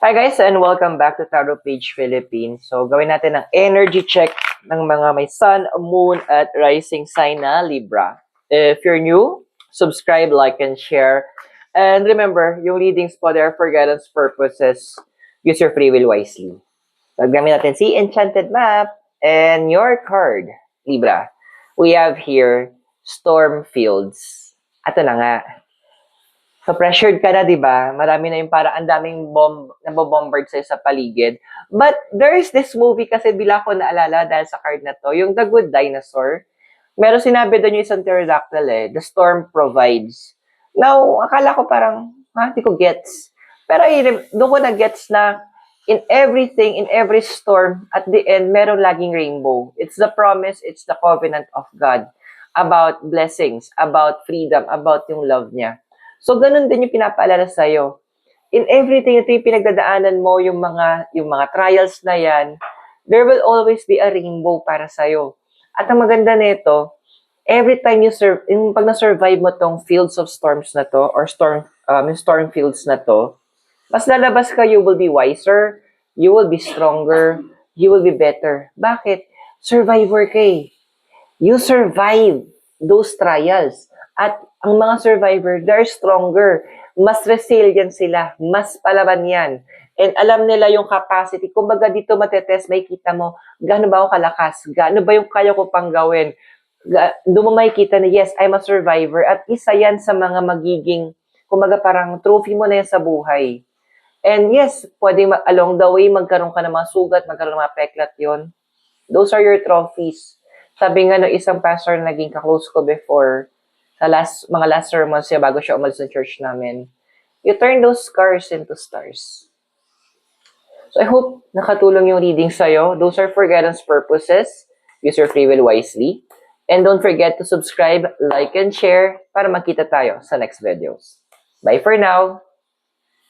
Hi guys and welcome back to Tarot Page Philippines. So gawin natin ang energy check ng mga may sun, moon at rising sign na Libra. If you're new, subscribe, like, and share. And remember, yung readings po there for guidance purposes. Use your free will wisely. So gamit natin si Enchanted Map and your card, Libra. We have here Storm Fields. Ato na nga. So, pressured ka na, di ba? Marami na yung para ang daming bomb, nabobombard sa'yo sa paligid. But, there's this movie kasi bila ko naalala dahil sa card na to, yung The Good Dinosaur. Meron sinabi doon yung isang pterodactyl the storm provides. Now, akala ko parang, di ko gets. Pero doon ko na-gets na in everything, in every storm, at the end, meron laging rainbow. It's the promise, it's the covenant of God about blessings, about freedom, about yung love niya. So, ganun din yung pinapaalala sa'yo. In everything, ito yung pinagdadaanan mo, yung mga trials na yan, there will always be a rainbow para sa'yo. At ang maganda nito, every time you pag na-survive mo tong fields of storms na to, or storm fields na to, mas lalabas ka, you will be wiser, you will be stronger, you will be better. Bakit? Survivor ka eh. You survive those trials. At ang mga survivor, they're stronger. Mas resilient sila. Mas palaban yan. And alam nila yung capacity. Kung baga dito matetest, may kita mo, gaano ba ako kalakas? Gaano ba yung kaya ko pang gawin? Doon mo makikita na, yes, I'm a survivor. At isa yan sa mga magiging, kung baga parang trophy mo na yan sa buhay. And yes, pwede along the way, magkaroon ka ng mga sugat, magkaroon ng mga peklat yon. Those are your trophies. Sabi nga ng isang pastor na naging kaklose ko before, sa mga last sermons siya bago siya umalis sa church namin, you turn those scars into stars. So I hope nakatulong yung reading sa'yo. Those are for guidance purposes. Use your free will wisely. And don't forget to subscribe, like, and share para makita tayo sa next videos. Bye for now!